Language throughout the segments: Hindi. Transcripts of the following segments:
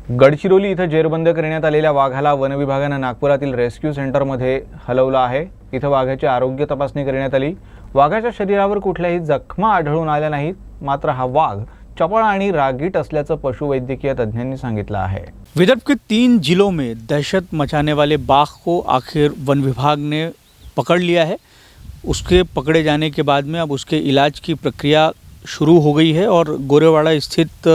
गडचिरोली इथं जेरबंद करण्यात आलेल्या वाघाला वनविभागानं नागपुरातील रेस्क्यू सेंटरमध्ये हलवलं आहे। इथं वाघाची आरोग्य तपासणी करण्यात आली। वाघाच्या शरीरावर कुठल्याही जखमा आढळून आल्या नाहीत। मात्र हा वाघ चपळ आणि रागीट असल्याचं पशुवैद्यकीय तज्ञांनी सांगितलं आहे। विदर्भ के 3 जिलों में दहशत मचाने वाले बाघ को आखिर वन विभाग ने पकड़ लिया है। उसके पकड़े जाने के बाद में अब उसके इलाज की प्रक्रिया शुरू हो गई है और गोरेवाड़ा स्थित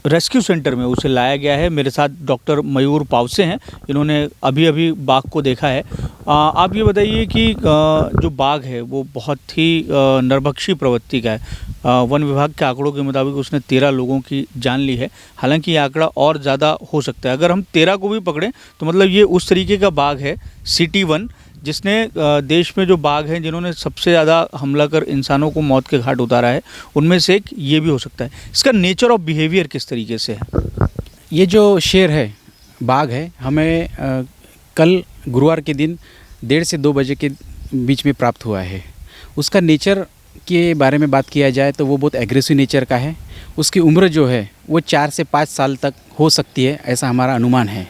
रेस्क्यू सेंटर में उसे लाया गया है। मेरे साथ डॉक्टर मयूर पावसे हैं, इन्होंने अभी बाघ को देखा है। आप ये बताइए कि जो बाघ है वो बहुत ही नरभक्षी प्रवृत्ति का है। वन विभाग के आंकड़ों के मुताबिक उसने 13 लोगों की जान ली है। हालांकि ये आंकड़ा और ज़्यादा हो सकता है। अगर हम 13 को भी पकड़ें तो मतलब ये उस तरीके का बाघ है सिटी 1, जिसने देश में जो बाघ हैं जिन्होंने सबसे ज़्यादा हमला कर इंसानों को मौत के घाट उतारा है, उनमें से एक ये भी हो सकता है। इसका नेचर ऑफ बिहेवियर किस तरीके से है? ये जो शेर है, बाघ है, हमें कल गुरुवार के दिन 1:30 से 2 बजे के बीच में प्राप्त हुआ है। उसका नेचर के बारे में बात किया जाए तो वो बहुत एग्रेसिव नेचर का है। उसकी उम्र जो है वो 4 से 5 साल तक हो सकती है, ऐसा हमारा अनुमान है।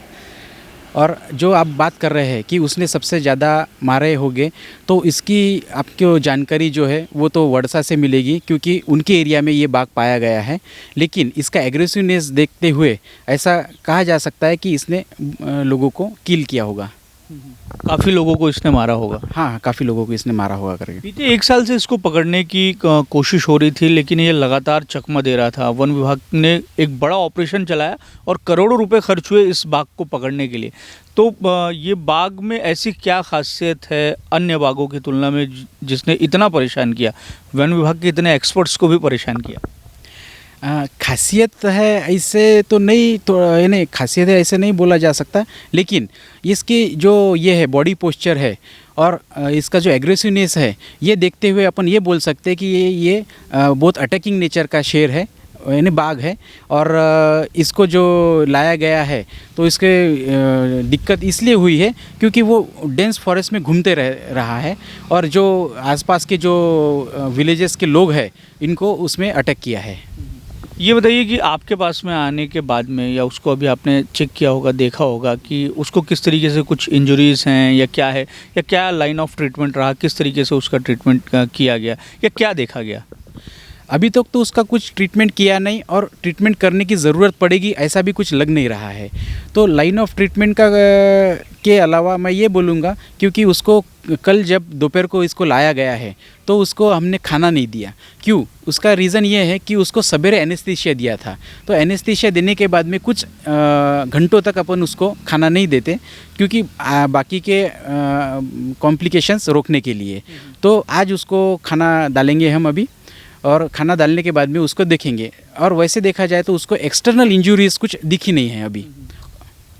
और जो आप बात कर रहे हैं कि उसने सबसे ज़्यादा मारे होंगे, तो इसकी आपको जानकारी जो है वो तो वड़सा से मिलेगी, क्योंकि उनके एरिया में ये बाघ पाया गया है। लेकिन इसका एग्रेसिवनेस देखते हुए ऐसा कहा जा सकता है कि इसने लोगों को किल किया होगा। काफ़ी लोगों को इसने मारा होगा। हाँ, काफ़ी लोगों को इसने मारा होगा करके। बीते 1 साल से इसको पकड़ने की कोशिश हो रही थी, लेकिन ये लगातार चकमा दे रहा था। वन विभाग ने एक बड़ा ऑपरेशन चलाया और करोड़ों रुपए खर्च हुए इस बाघ को पकड़ने के लिए। तो ये बाघ में ऐसी क्या खासियत है अन्य बाघों की तुलना में जिसने इतना परेशान किया, वन विभाग के इतने एक्सपर्ट्स को भी परेशान किया? खासियत है ऐसे तो नहीं, तो यानी खासियत है ऐसे नहीं बोला जा सकता। लेकिन इसकी जो ये है बॉडी पोस्चर है और इसका जो एग्रेसिवनेस है, ये देखते हुए अपन ये बोल सकते हैं कि ये बहुत अटैकिंग नेचर का शेर है, यानी बाघ है। और इसको जो लाया गया है तो इसके दिक्कत इसलिए हुई है क्योंकि वो डेंस फॉरेस्ट में घूमते रहा है और जो आसपास के जो विलेजेस के लोग हैं इनको उसमें अटैक किया है। ये बताइए कि आपके पास में आने के बाद में या उसको अभी आपने चेक किया होगा, देखा होगा कि उसको किस तरीके से कुछ इंजरीज हैं या क्या है, या क्या लाइन ऑफ ट्रीटमेंट रहा, किस तरीके से उसका ट्रीटमेंट किया गया या क्या देखा गया? अभी तक तो उसका कुछ ट्रीटमेंट किया नहीं और ट्रीटमेंट करने की ज़रूरत पड़ेगी ऐसा भी कुछ लग नहीं रहा है। तो लाइन ऑफ ट्रीटमेंट का के अलावा मैं ये बोलूँगा, क्योंकि उसको कल जब दोपहर को इसको लाया गया है तो उसको हमने खाना नहीं दिया। क्यों? उसका रीज़न ये है कि उसको सवेरे एनेस्थीसिया दिया था। तो एनेस्थीसिया देने के बाद में कुछ घंटों तक अपन उसको खाना नहीं देते, क्योंकि बाकी के कॉम्प्लिकेशंस रोकने के लिए। तो आज उसको खाना डालेंगे हम अभी, और खाना डालने के बाद में उसको देखेंगे। और वैसे देखा जाए तो उसको एक्सटर्नल इंजरीज कुछ दिखी नहीं है अभी।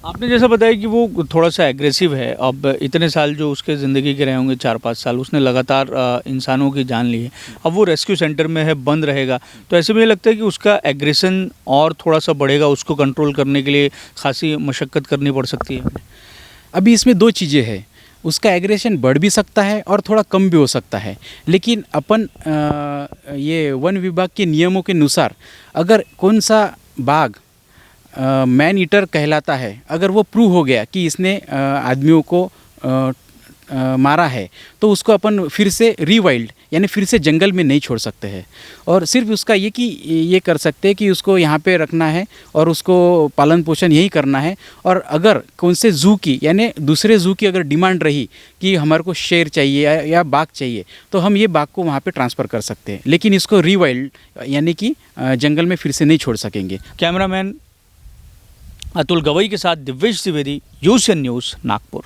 आपने जैसा बताया कि वो थोड़ा सा एग्रेसिव है। अब इतने साल जो उसके ज़िंदगी के रहे होंगे, 4-5 साल, उसने लगातार इंसानों की जान ली है। अब वो रेस्क्यू सेंटर में है, बंद रहेगा, तो ऐसे में लगता है कि उसका एग्रेशन और थोड़ा सा बढ़ेगा। उसको कंट्रोल करने के लिए खासी मशक्क़त करनी पड़ सकती है। अभी इसमें 2 चीज़ें हैं, उसका एग्रेशन बढ़ भी सकता है और थोड़ा कम भी हो सकता है। लेकिन अपन ये वन विभाग के नियमों के अनुसार अगर कौन सा बाघ मैन ईटर कहलाता है, अगर वो प्रूव हो गया कि इसने आदमियों को मारा है, तो उसको अपन फिर से रीवाइल्ड यानी फिर से जंगल में नहीं छोड़ सकते हैं। और सिर्फ उसका ये कर सकते हैं कि उसको यहाँ पे रखना है और उसको पालन पोषण यही करना है। और अगर कौन से ज़ू की यानी दूसरे ज़ू की अगर डिमांड रही कि हमारे को शेर चाहिए या बाघ चाहिए, तो हम ये बाघ को वहाँ पे ट्रांसफ़र कर सकते हैं। लेकिन इसको रीवाइल्ड यानी कि जंगल में फिर से नहीं छोड़ सकेंगे। कैमरामैन अतुल गवई के साथ दिव्येश द्विवेदी, यूसीएन न्यूज़, नागपुर।